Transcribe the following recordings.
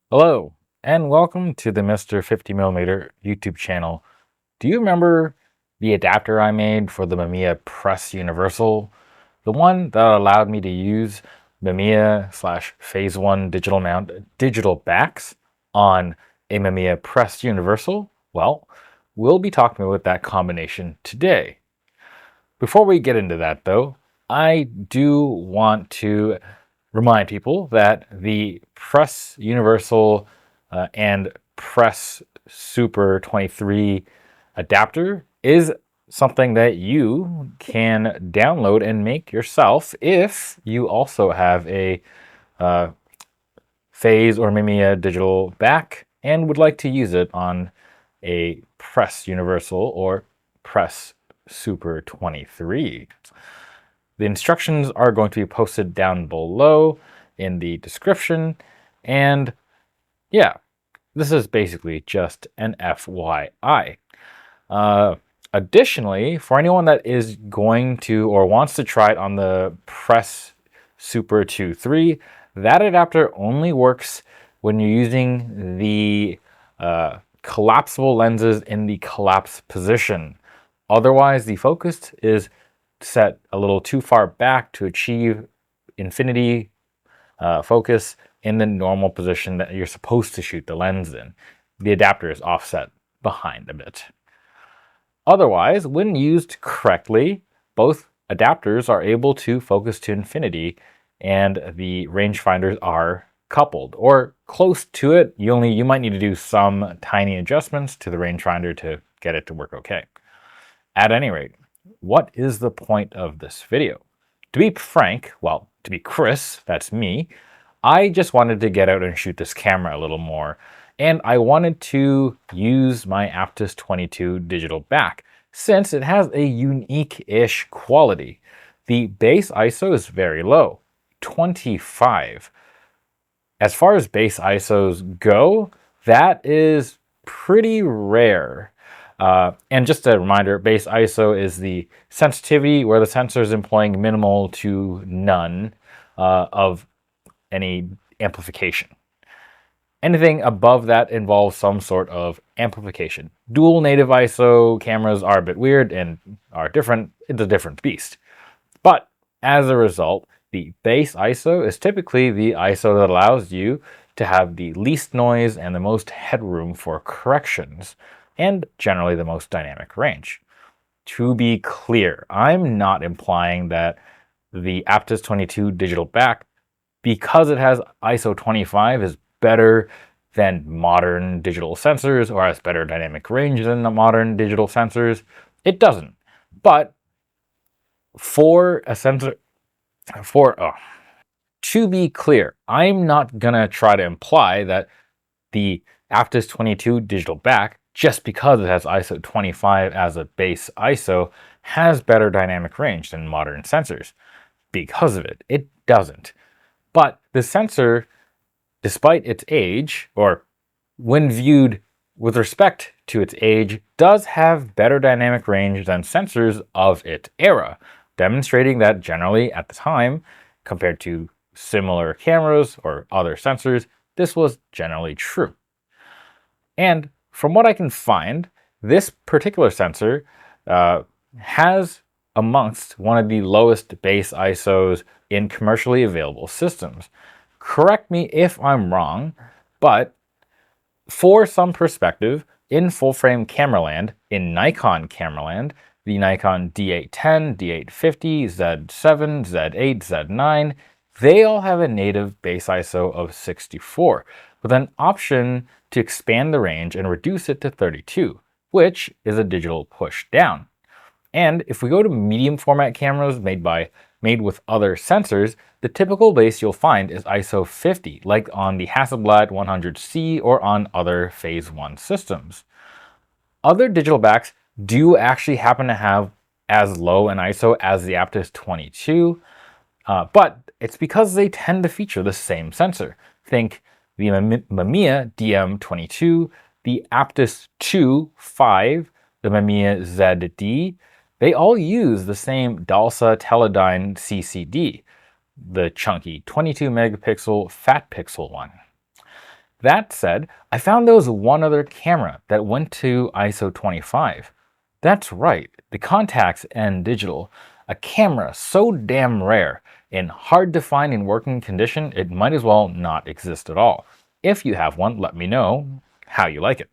Hello, and welcome to the Mr. 50mm YouTube channel. Do you remember the adapter I made for the Mamiya Press Universal? The one that allowed me to use Mamiya / Phase 1 digital mount digital backs on a Mamiya Press Universal? Well, we'll be talking about that combination today. Before we get into that though, I do want to remind people that the Press Universal and Press Super 23 adapter is something that you can download and make yourself if you also have a uh, Phase or Mamiya digital back and would like to use it on a Press Universal or Press Super 23. The instructions are going to be posted down below in the description. And yeah, this is basically just an FYI. Additionally, for anyone that is going to or wants to try it on the Press Super 23, that adapter only works when you're using the collapsible lenses in the collapse position. Otherwise, the focus is set a little too far back to achieve infinity focus in the normal position that you're supposed to shoot the lens in. The adapter is offset behind a bit. Otherwise, when used correctly, both adapters are able to focus to infinity and the rangefinders are coupled or close to it. You might need to do some tiny adjustments to the rangefinder to get it to work okay. At any rate, what is the point of this video? To be frank, well, to be Chris, that's me, I just wanted to get out and shoot this camera a little more, and I wanted to use my Aptus 22 digital back, since it has a unique-ish quality. The base ISO is very low, 25. As far as base ISOs go, that is pretty rare. And just a reminder, base ISO is the sensitivity where the sensor is employing minimal to none of any amplification. Anything above that involves some sort of amplification. Dual native ISO cameras are a bit weird and are different. It's a different beast. But as a result, the base ISO is typically the ISO that allows you to have the least noise and the most headroom for corrections, and generally the most dynamic range. To be clear, I'm not implying that the Aptus 22 digital back, because it has ISO 25, is better than modern digital sensors or has better dynamic range than the modern digital sensors. It doesn't. But for a sensor, to be clear, I'm not gonna try to imply that the Aptus 22 digital back, just because it has ISO 25 as a base ISO, has better dynamic range than modern sensors. Because of it, it doesn't. But the sensor, despite its age, or when viewed with respect to its age, does have better dynamic range than sensors of its era, demonstrating that generally at the time, compared to similar cameras or other sensors, this was generally true. And from what I can find, this particular sensor has amongst one of the lowest base ISOs in commercially available systems. Correct me if I'm wrong, but for some perspective, in full-frame camera land, in Nikon camera land, the Nikon D810, D850, Z7, Z8, Z9, they all have a native base ISO of 64, with an option to expand the range and reduce it to 32, which is a digital push down. And if we go to medium format cameras made with other sensors, the typical base you'll find is ISO 50, like on the Hasselblad 100C or on other Phase 1 systems. Other digital backs do actually happen to have as low an ISO as the Aptus 22, but it's because they tend to feature the same sensor. Think the Mamiya DM22, the Aptus 2 5, the Mamiya ZD, they all use the same Dalsa Teledyne CCD, the chunky 22 megapixel fat pixel one. That said, I found there was one other camera that went to ISO 25. That's right, the Contax N Digital, a camera so damn rare and hard to find in working condition, it might as well not exist at all. If you have one, let me know how you like it.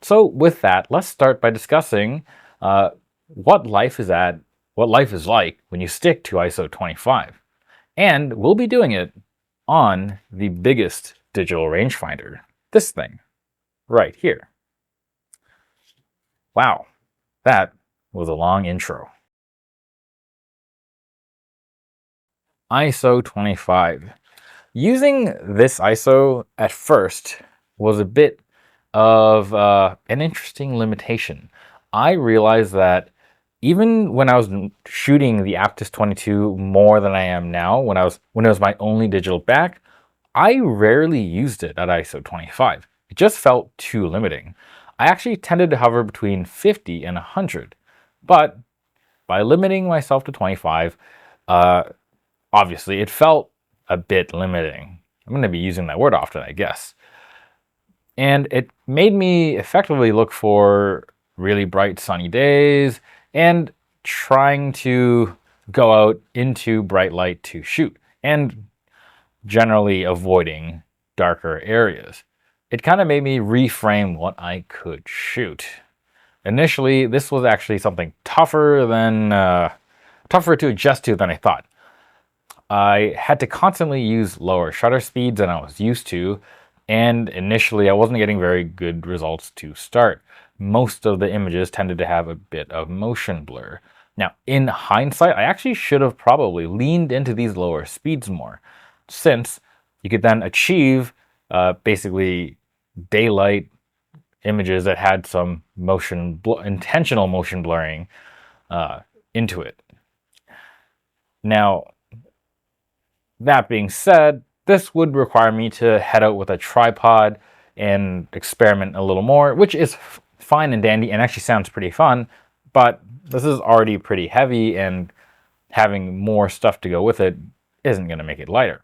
So with that, let's start by discussing what life is like when you stick to ISO 25. And we'll be doing it on the biggest digital rangefinder, this thing right here. Wow, that was a long intro. ISO 25. Using this ISO at first was a bit of an interesting limitation. I realized that even when I was shooting the Aptus 22 more than I am now, when it was my only digital back, I rarely used it at ISO 25. It just felt too limiting. I actually tended to hover between 50 and 100, but by limiting myself to 25, obviously it felt a bit limiting. I'm going to be using that word often, I guess. And it made me effectively look for really bright sunny days and trying to go out into bright light to shoot, and generally avoiding darker areas. It kind of made me reframe what I could shoot. Initially, this was actually something tougher to adjust to than I thought. I had to constantly use lower shutter speeds than I was used to, and initially I wasn't getting very good results to start. Most of the images tended to have a bit of motion blur. Now, in hindsight, I actually should have probably leaned into these lower speeds more, since you could then achieve basically daylight images that had some intentional motion blurring into it. Now, that being said, this would require me to head out with a tripod and experiment a little more, which is fine and dandy and actually sounds pretty fun, but this is already pretty heavy, and having more stuff to go with it isn't going to make it lighter.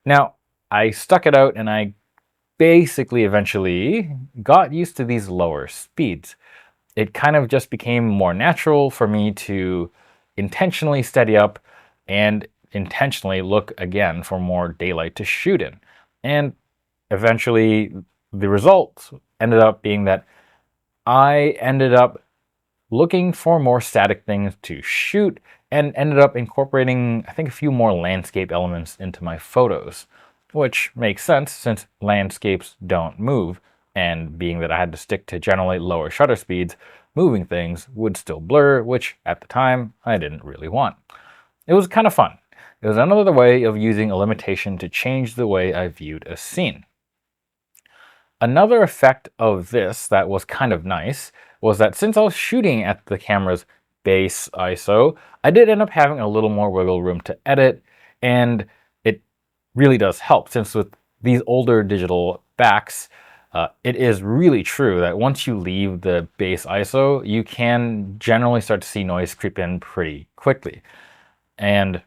Now, I stuck it out and I basically eventually got used to these lower speeds. It kind of just became more natural for me to intentionally steady up and intentionally look again for more daylight to shoot in. And eventually the results ended up being that I ended up looking for more static things to shoot and ended up incorporating, I think, a few more landscape elements into my photos, which makes sense since landscapes don't move, and being that I had to stick to generally lower shutter speeds, moving things would still blur, which at the time I didn't really want. It was kind of fun. It was another way of using a limitation to change the way I viewed a scene. Another effect of this that was kind of nice was that since I was shooting at the camera's base ISO, I did end up having a little more wiggle room to edit, and it really does help since with these older digital backs, it is really true that once you leave the base ISO, you can generally start to see noise creep in pretty quickly. And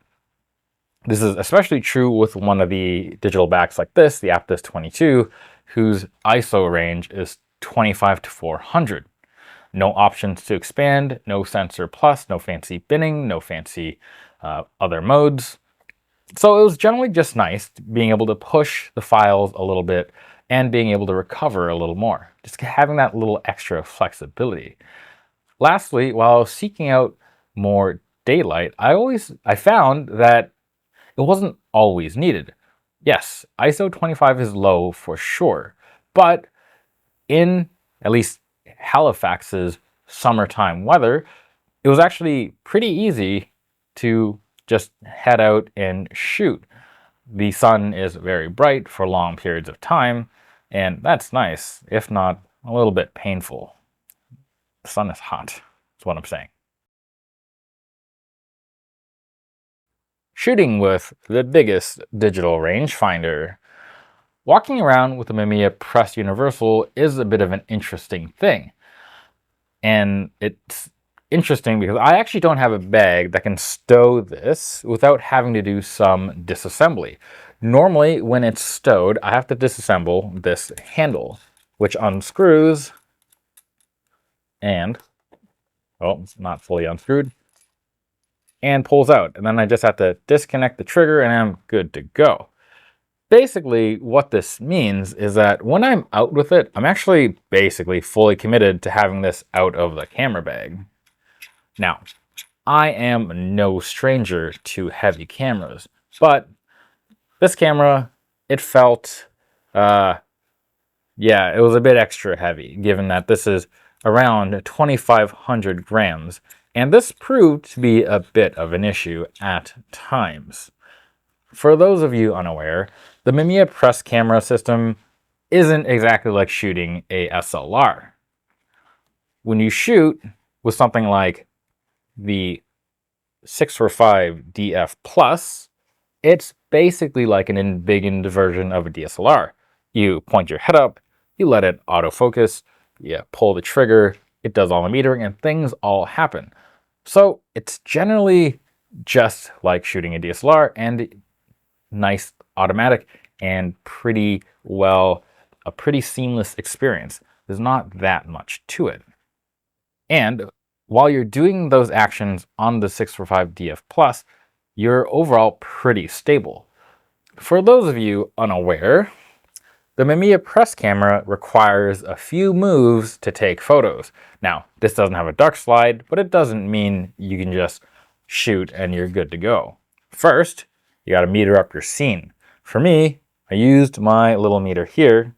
this is especially true with one of the digital backs like this, the Aptus 22, whose ISO range is 25 to 400. No options to expand, no sensor plus, no fancy binning, no fancy other modes. So it was generally just nice being able to push the files a little bit and being able to recover a little more, just having that little extra flexibility. Lastly, while seeking out more daylight, I found that it wasn't always needed. Yes, ISO 25 is low for sure, but in at least Halifax's summertime weather, it was actually pretty easy to just head out and shoot. The sun is very bright for long periods of time, and that's nice, if not a little bit painful. The sun is hot, that's what I'm saying. Shooting with the biggest digital rangefinder. Walking around with the Mamiya Press Universal is a bit of an interesting thing. And it's interesting because I actually don't have a bag that can stow this without having to do some disassembly. Normally, when it's stowed, I have to disassemble this handle, which unscrews and, oh, it's not fully unscrewed, and pulls out. And then I just have to disconnect the trigger and I'm good to go. Basically, what this means is that when I'm out with it, I'm actually basically fully committed to having this out of the camera bag. Now, I am no stranger to heavy cameras, but this camera, it felt, yeah, it was a bit extra heavy, given that this is around 2,500 grams, and this proved to be a bit of an issue at times. For those of you unaware, the Mamiya Press camera system isn't exactly like shooting a SLR. When you shoot with something like the 645 DF Plus, it's basically like an embiggened version of a DSLR. You point your head up, you let it autofocus, you pull the trigger, it does all the metering, and things all happen. So it's generally just like shooting a DSLR, and nice automatic and a pretty seamless experience. There's not that much to it. And while you're doing those actions on the 645 DF Plus, you're overall pretty stable. For those of you unaware, the Mamiya Press camera requires a few moves to take photos. Now, this doesn't have a dark slide, but it doesn't mean you can just shoot and you're good to go. First, you got to meter up your scene. For me, I used my little meter here,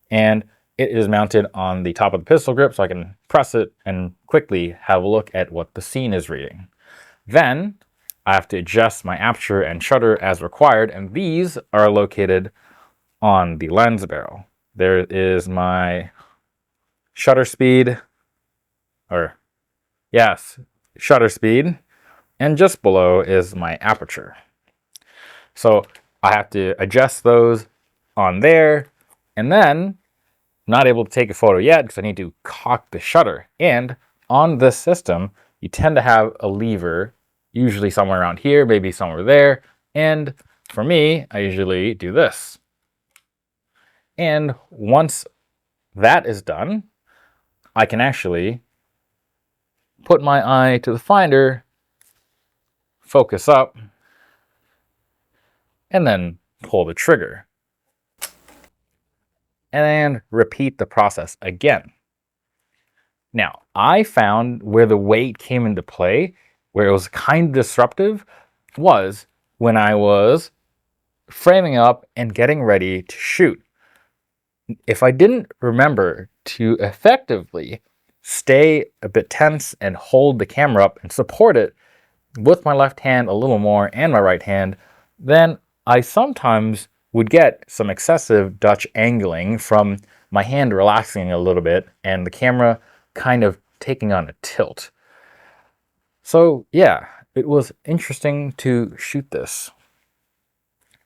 and it is mounted on the top of the pistol grip so I can press it and quickly have a look at what the scene is reading. Then I have to adjust my aperture and shutter as required, and these are located on the lens barrel. There is my shutter speed, shutter speed, and just below is my aperture. So I have to adjust those on there, and then not able to take a photo yet because I need to cock the shutter. And on this system, you tend to have a lever, usually somewhere around here, maybe somewhere there. And for me, I usually do this. And once that is done, I can actually put my eye to the finder, focus up, and then pull the trigger. And then repeat the process again. Now, I found where the weight came into play, where it was kind of disruptive, was when I was framing up and getting ready to shoot. If I didn't remember to effectively stay a bit tense and hold the camera up and support it with my left hand a little more and my right hand, then I sometimes would get some excessive Dutch angling from my hand relaxing a little bit and the camera kind of taking on a tilt. So yeah, it was interesting to shoot this.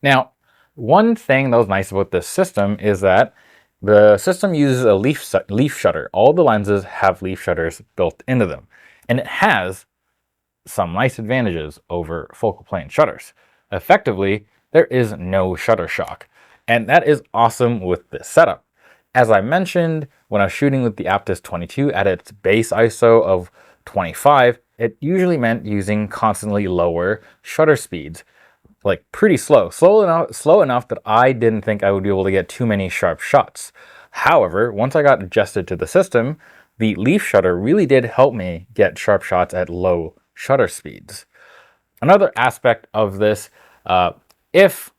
Now, one thing that was nice about this system is that the system uses a leaf shutter. All the lenses have leaf shutters built into them, and it has some nice advantages over focal plane shutters. Effectively, there is no shutter shock, and that is awesome with this setup. As I mentioned, when I was shooting with the Aptus 22 at its base ISO of 25, it usually meant using constantly lower shutter speeds, like pretty slow enough that I didn't think I would be able to get too many sharp shots. However, once I got adjusted to the system, the leaf shutter really did help me get sharp shots at low shutter speeds. Another aspect of this, if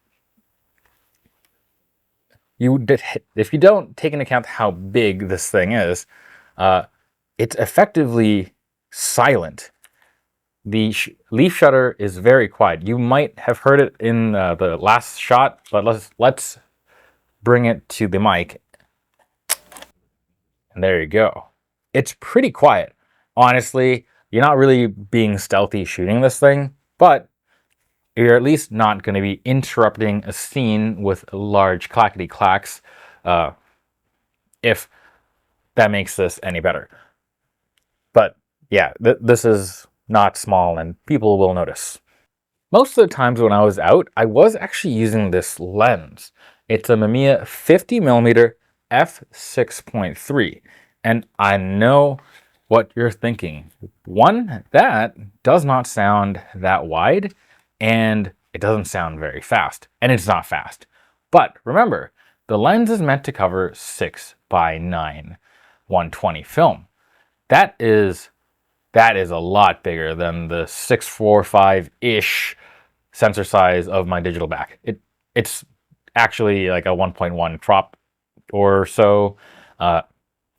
you don't take into account how big this thing is, it's effectively silent. The leaf shutter is very quiet. You might have heard it in the last shot, but let's bring it to the mic. And there you go. It's pretty quiet. Honestly, you're not really being stealthy shooting this thing, but you're at least not going to be interrupting a scene with large clackety clacks, if that makes this any better. But yeah, this is not small and people will notice. Most of the times when I was out, I was actually using this lens. It's a Mamiya 50mm f6.3. And I know what you're thinking. One, that does not sound that wide, and it doesn't sound very fast, and it's not fast. But remember, the lens is meant to cover 6:9 120 film. That is a lot bigger than the 645-ish sensor size of my digital back. It's actually like a 1.1 crop or so.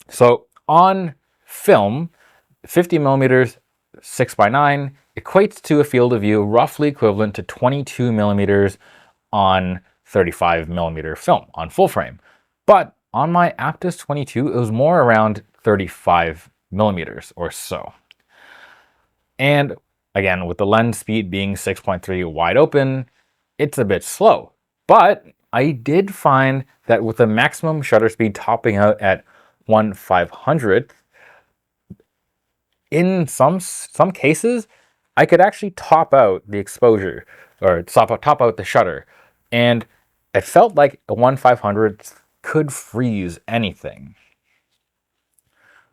So on film, 50mm 6:9 equates to a field of view roughly equivalent to 22mm on 35mm film on full frame. But on my Aptus 22, it was more around 35mm or so. And again, with the lens speed being 6.3 wide open, it's a bit slow. But I did find that with the maximum shutter speed topping out at 1/500th, in some cases, I could actually top out the exposure or top out the shutter. And it felt like a 1/500th could freeze anything.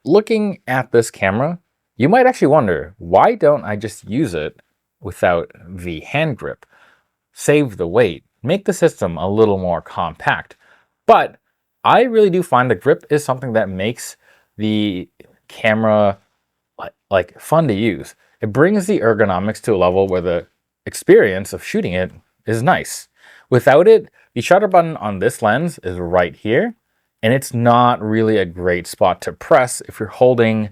Looking at this camera, you might actually wonder, why don't I just use it without the hand grip? Save the weight, make the system a little more compact. But I really do find the grip is something that makes the camera like fun to use. It brings the ergonomics to a level where the experience of shooting it is nice. Without it, the shutter button on this lens is right here, and it's not really a great spot to press if you're holding,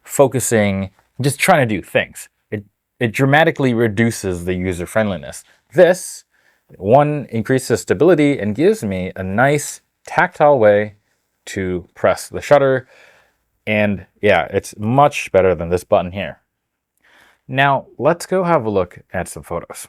focusing, just trying to do things. It dramatically reduces the user friendliness. This one increases stability and gives me a nice tactile way to press the shutter. And yeah, it's much better than this button here. Now, let's go have a look at some photos.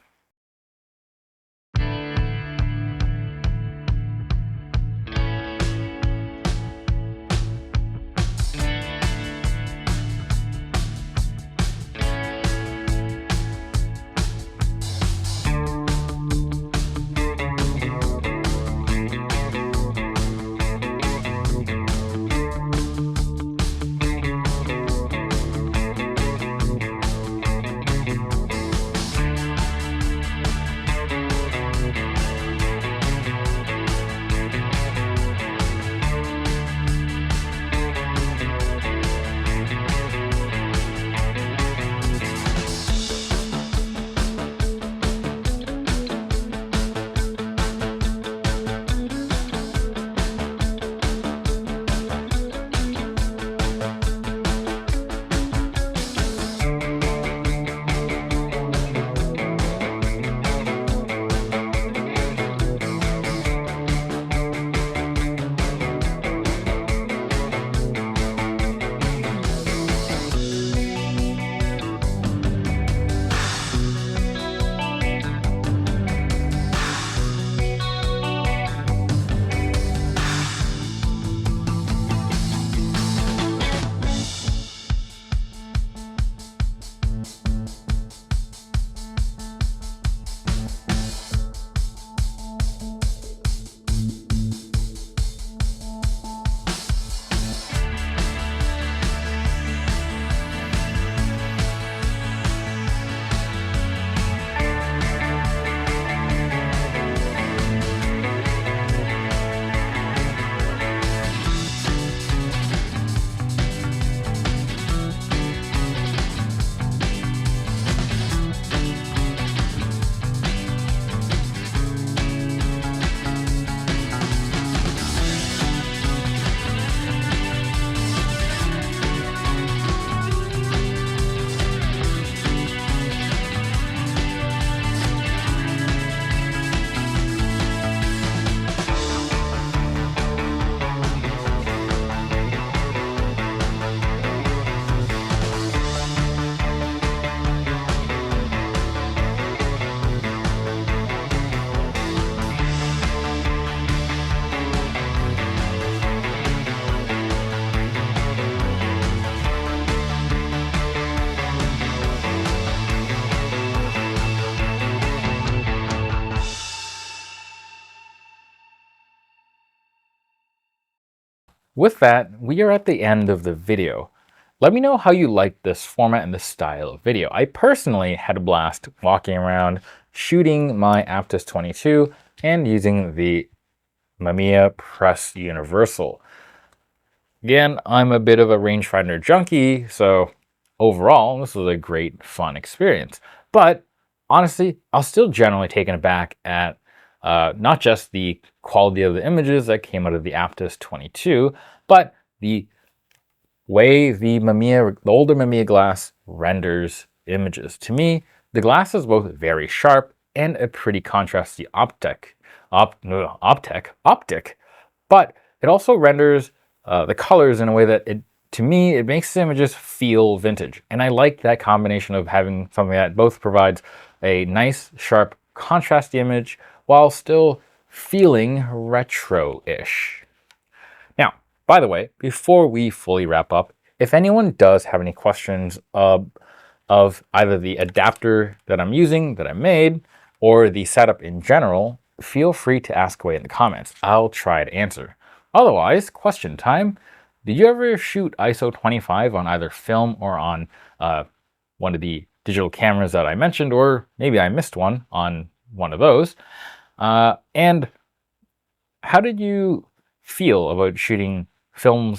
with that, we are at the end of the video. Let me know how you like this format and this style of video. I personally had a blast walking around, shooting my Aptus 22 and using the Mamiya Press Universal. Again, I'm a bit of a rangefinder junkie, so overall, this was a great, fun experience. But honestly, I was still generally taken aback at not just the quality of the images that came out of the Aptus 22, but the way the older Mamiya glass renders images. To me, the glass is both very sharp and a pretty contrasty optic, but it also renders the colors in a way that to me, it makes the images feel vintage. And I like that combination of having something that both provides a nice, sharp, contrasty image while still feeling retro-ish. Now, by the way, before we fully wrap up, if anyone does have any questions of either the adapter that I'm using, that I made, or the setup in general, feel free to ask away in the comments. I'll try to answer. Otherwise, question time. Did you ever shoot ISO 25 on either film or on one of the digital cameras that I mentioned, or maybe I missed one on one of those? And how did you feel about shooting film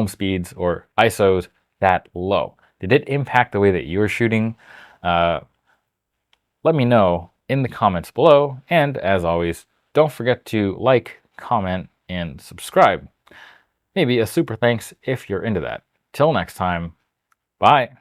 speeds or ISOs that low? Did it impact the way that you were shooting? Let me know in the comments below. And as always, don't forget to like, comment, and subscribe. Maybe a super thanks if you're into that. Till next time, bye.